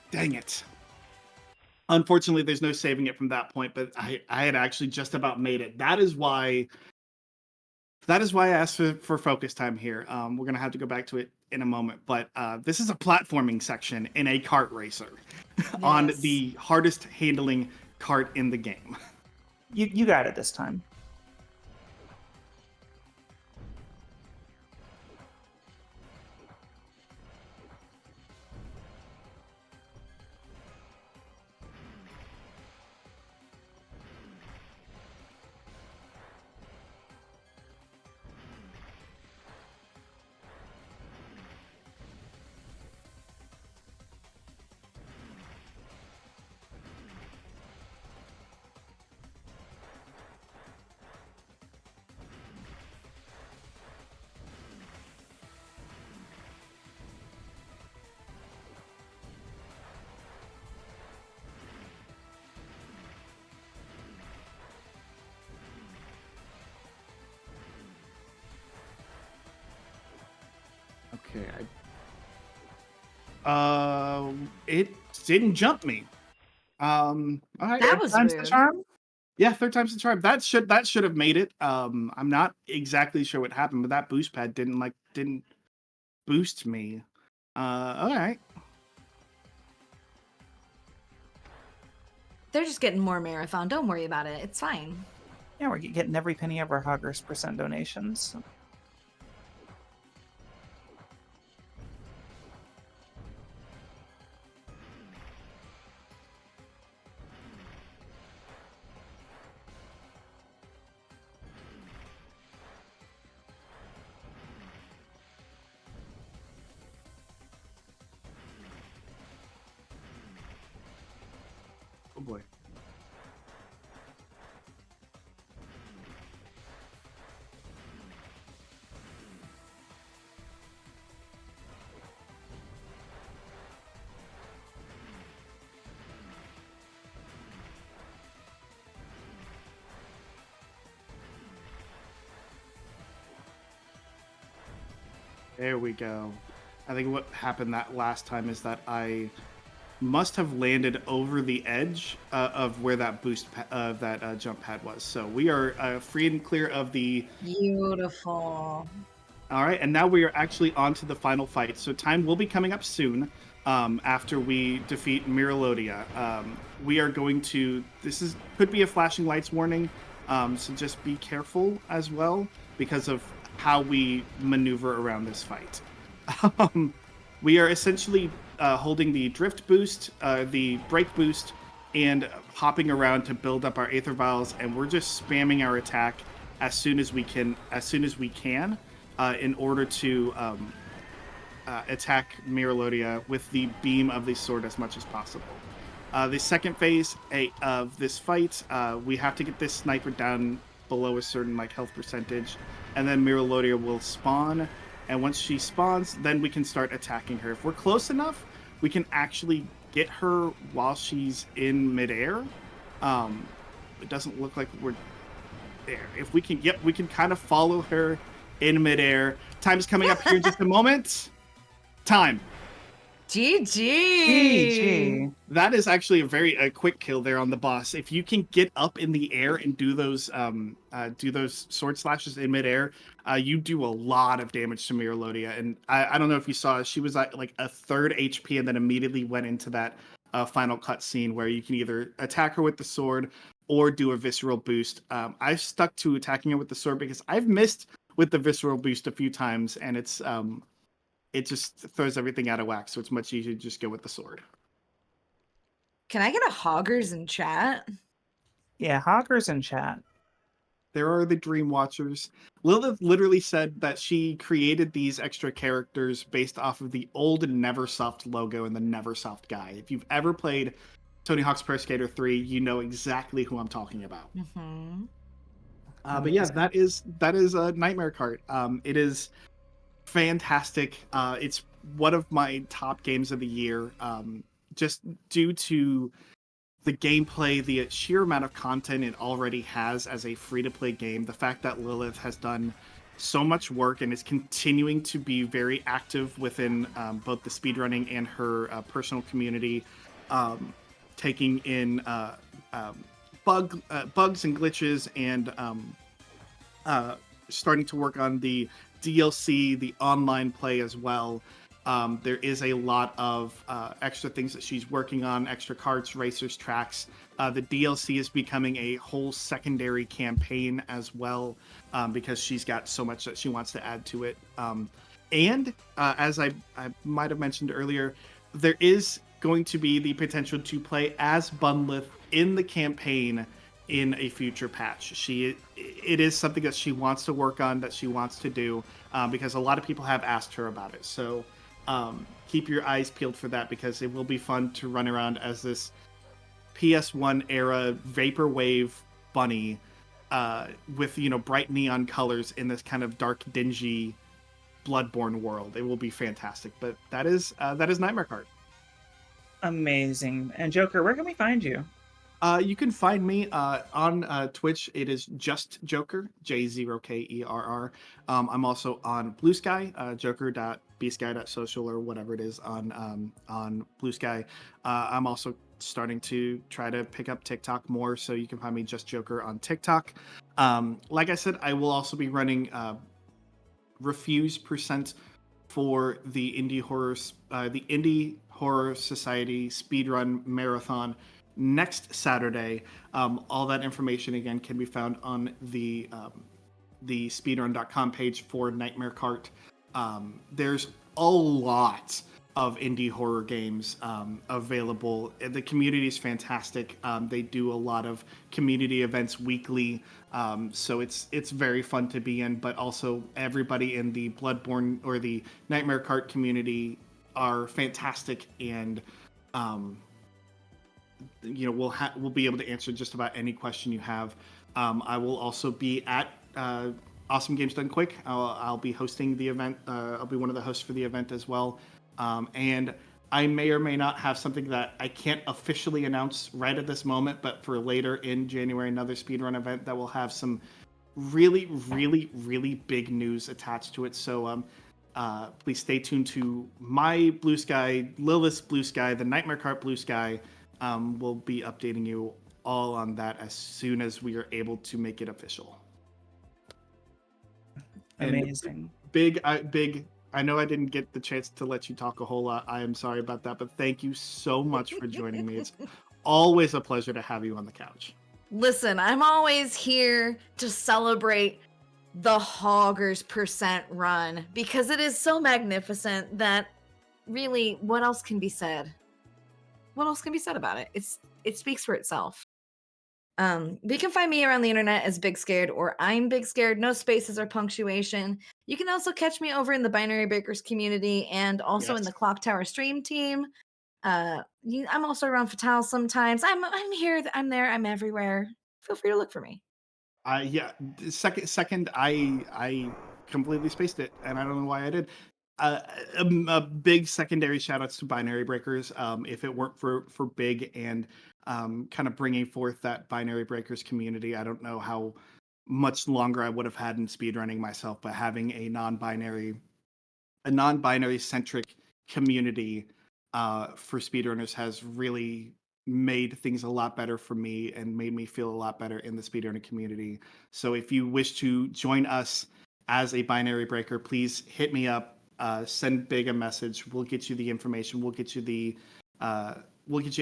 Dang it. Unfortunately, there's no saving it from that point, but I had actually just about made it. That is why I asked for focus time here. We're gonna have to go back to it in a moment, but this is a platforming section in a kart racer on Yes. the hardest handling kart in the game. You got it this time. Okay. It didn't jump me. All right. That was Time's the rude. charm. Yeah, third time's the charm. That should have made it. I'm not exactly sure what happened, but that boost pad didn't boost me. All right. They're just getting more marathon. Don't worry about it. It's fine. Yeah, we're getting every penny of our Hoggers % donations. Oh boy. There we go. I think what happened that last time is that I must have landed over the edge of where that jump pad was. So we are free and clear of the. Beautiful. All right, and now we are actually on to the final fight. So time will be coming up soon after we defeat Miralodia. We are going to. Could be a flashing lights warning, so just be careful as well because of how we maneuver around this fight. We are essentially holding the drift boost, the brake boost, and hopping around to build up our Aether Vials, and we're just spamming our attack as soon as we can, in order to attack Miralodia with the beam of the sword as much as possible. The second phase of this fight, we have to get this sniper down below a certain health percentage, and then Miralodia will spawn. And once she spawns, then we can start attacking her. If we're close enough, we can actually get her while she's in midair. It doesn't look like we're there. If we can, we can kind of follow her in midair. Time is coming up here in just a moment. Time. GG. That is actually a quick kill there on the boss. If you can get up in the air and do those sword slashes in midair, you do a lot of damage to Miralodia. And I don't know if you saw, she was at like a third HP and then immediately went into that final cut scene where you can either attack her with the sword or do a visceral boost. I've stuck to attacking her with the sword because I've missed with the visceral boost a few times, and it just throws everything out of whack. So it's much easier to just go with the sword. Can I get a hoggers in chat? Yeah, Hawker's in chat. There are the Dream Watchers. Lilith literally said that she created these extra characters based off of the old Neversoft logo and the Neversoft guy. If you've ever played Tony Hawk's Pro Skater 3, you know exactly who I'm talking about. Mm-hmm. But yeah, that is a Nightmare Kart. It is fantastic. It's one of my top games of the year. Just due to the gameplay, the sheer amount of content it already has as a free-to-play game, the fact that Lilith has done so much work and is continuing to be very active within both the speedrunning and her personal community, taking in bugs and glitches, and starting to work on the DLC, the online play as well. There is a lot of extra things that she's working on, extra carts, racers, tracks. The DLC is becoming a whole secondary campaign as well, because she's got so much that she wants to add to it. And as I might have mentioned earlier, there is going to be the potential to play as Bunlith in the campaign in a future patch. It is something that she wants to work on, that she wants to do, because a lot of people have asked her about it. So keep your eyes peeled for that, because it will be fun to run around as this PS1 era vaporwave bunny with bright neon colors in this kind of dark, dingy Bloodborne world. It will be fantastic. But that is Nightmare Kart. Amazing. And Joker, where can we find you? You can find me on Twitch. It is just Joker, J0KERR. I'm also on Blue Sky, joker.bsky.social or whatever it is on Blue Sky. I'm also starting to try to pick up TikTok more, so you can find me just Joker on TikTok. Like I said, I will also be running Refuse Percent for the Indie Horror Society Speedrun Marathon next Saturday. All that information again can be found on the speedrun.com page for Nightmare Kart. There's a lot of indie horror games available. The community is fantastic. They do a lot of community events weekly, so it's very fun to be in. But also everybody in the Bloodborne or the Nightmare Kart community are fantastic, and we'll be able to answer just about any question you have. I will also be at Awesome Games Done Quick. I'll be hosting the event. I'll be one of the hosts for the event as well. And I may or may not have something that I can't officially announce right at this moment, but for later in January, another speedrun event that will have some really, really, really big news attached to it. So please stay tuned to my Blue Sky, Lilith's Blue Sky, the Nightmare Kart Blue Sky. We'll be updating you all on that as soon as we are able to make it official. Amazing. And big. I know I didn't get the chance to let you talk a whole lot. I am sorry about that, but thank you so much for joining me. It's always a pleasure to have you on the couch. Listen, I'm always here to celebrate the Hoggers percent run because it is so magnificent that really, what else can be said? What else can be said about it? It speaks for itself. You can find me around the internet as Big Scared or I'm Big Scared, no spaces or punctuation. You can also catch me over in the Binary Breakers community and also in the Clock Tower stream team. I'm also around Fatal sometimes. I'm here, I'm there, I'm everywhere. Feel free to look for me. Yeah. Second, I completely spaced it, and I don't know why I did. A big secondary shout outs to Binary Breakers. If it weren't for Big and kind of bringing forth that Binary Breakers community, I don't know how much longer I would have had in speedrunning myself. But having a non-binary centric community for speedrunners has really made things a lot better for me and made me feel a lot better in the speedrunner community. So if you wish to join us as a binary breaker, please hit me up. Send Big a message. We'll get you the information. We'll get you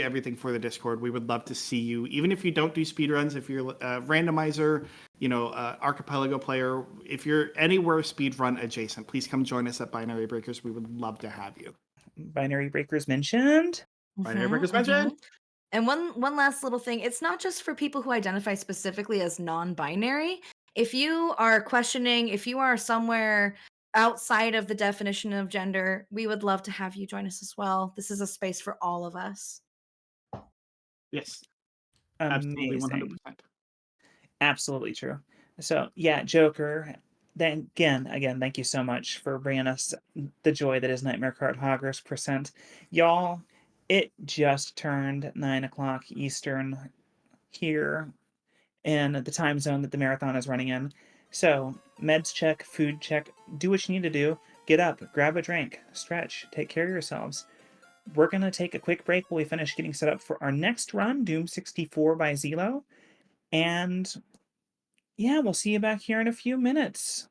everything for the Discord. We would love to see you, even if you don't do speedruns. If you're a randomizer, archipelago player, if you're anywhere speedrun adjacent, please come join us at Binary Breakers. We would love to have you. Binary breakers mentioned. Binary Mhm, Breakers mentioned. mhm. And one last little thing, it's not just for people who identify specifically as non-binary. If you are questioning, if you are somewhere outside of the definition of gender, we would love to have you join us as well. This is a space for all of us. Yes, absolutely, Amazing. 100%. Absolutely true. So yeah, Joker. Then again, thank you so much for bringing us the joy that is Nightmare Kart Hoggers percent. Y'all, it just turned 9 o'clock Eastern here in the time zone that the marathon is running in. So, meds check, food check, do what you need to do. Get up, grab a drink, stretch, take care of yourselves. We're going to take a quick break while we finish getting set up for our next run, Doom 64 by Zelo. And yeah, we'll see you back here in a few minutes.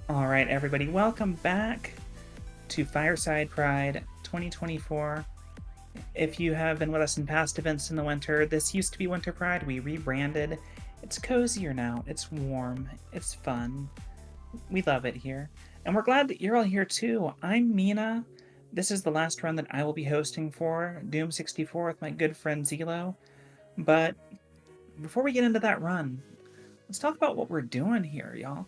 All right, everybody, welcome back to Fireside Pride 2024. If you have been with us in past events in the winter, this used to be Winter Pride. We rebranded. It's cozier now. It's warm. It's fun. We love it here. And we're glad that you're all here too. I'm Mina. This is the last run that I will be hosting for Doom 64 with my good friend Zelo. But before we get into that run, let's talk about what we're doing here, y'all.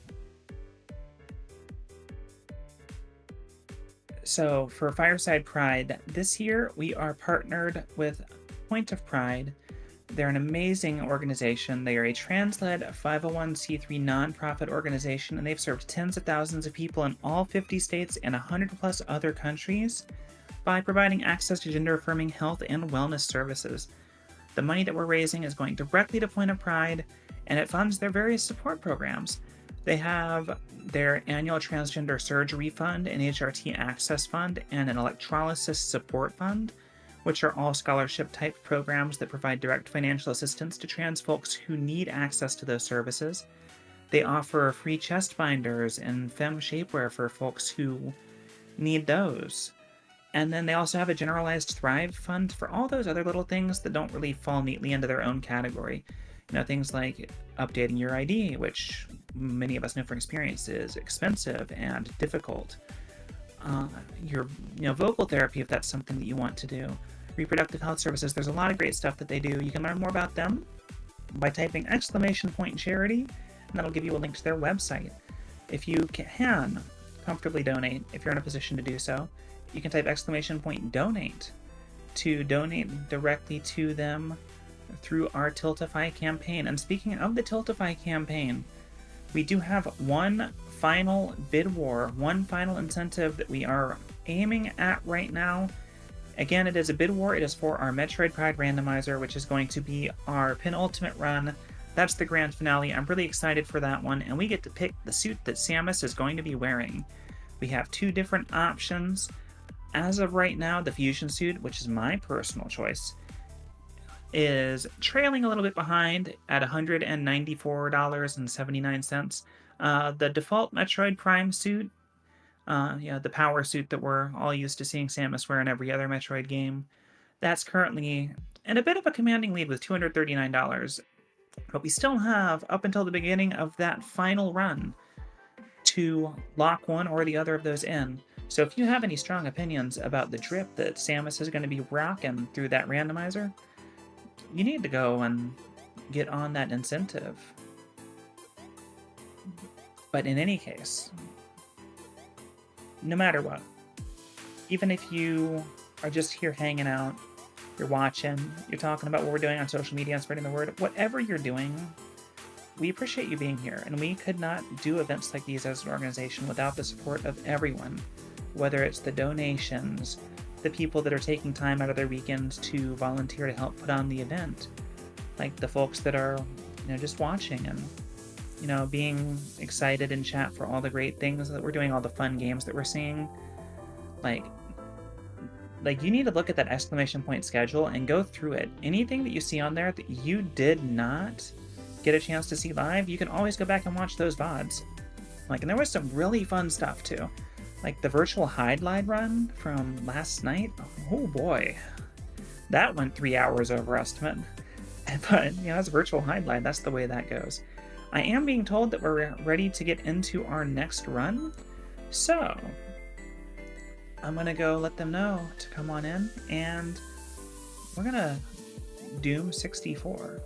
So, for Fireside Pride, this year we are partnered with Point of Pride. They're an amazing organization. They are a trans led 501c3 nonprofit organization, and they've served tens of thousands of people in all 50 states and 100 plus other countries by providing access to gender affirming health and wellness services. The money that we're raising is going directly to Point of Pride, and it funds their various support programs. They have their annual transgender surgery fund, an HRT access fund, and an electrolysis support fund, which are all scholarship type programs that provide direct financial assistance to trans folks who need access to those services. They offer free chest binders and femme shapewear for folks who need those. And then they also have a generalized Thrive fund for all those other little things that don't really fall neatly into their own category. Things like updating your ID, which many of us know from experience is expensive and difficult. Your vocal therapy, if that's something that you want to do. Reproductive health services, there's a lot of great stuff that they do. You can learn more about them by typing !charity, and that'll give you a link to their website. If you can comfortably donate, if you're in a position to do so, you can type !donate to donate directly to them through our Tiltify campaign. And speaking of the Tiltify campaign, we do have one final bid war, one final incentive that we are aiming at right now. Again, it is a bid war. It is for our Metroid Pride randomizer, which is going to be our penultimate run. That's the grand finale. I'm really excited for that one, and we get to pick the suit that Samus is going to be wearing. We have 2 different options. As of right now, the fusion suit, which is my personal choice, is trailing a little bit behind at $194.79. The default Metroid Prime suit, the power suit that we're all used to seeing Samus wear in every other Metroid game, that's currently in a bit of a commanding lead with $239. But we still have up until the beginning of that final run to lock one or the other of those in. So if you have any strong opinions about the drip that Samus is going to be rocking through that randomizer, you need to go and get on that incentive. But in any case, no matter what, even if you are just here hanging out, you're watching, you're talking about what we're doing on social media and spreading the word, whatever you're doing, we appreciate you being here. And we could not do events like these as an organization without the support of everyone, whether it's the donations, the people that are taking time out of their weekends to volunteer to help put on the event, like the folks that are just watching and being excited in chat for all the great things that we're doing, all the fun games that we're seeing. Like you need to look at that exclamation point schedule and go through it. Anything that you see on there that you did not get a chance to see live, you can always go back and watch those VODs. And there was some really fun stuff too. Like the virtual hide glide run from last night. Oh boy, that went 3 hours over estimate. But as a virtual hide glide, that's the way that goes. I am being told that we're ready to get into our next run, so I'm gonna go let them know to come on in, and we're gonna Doom 64.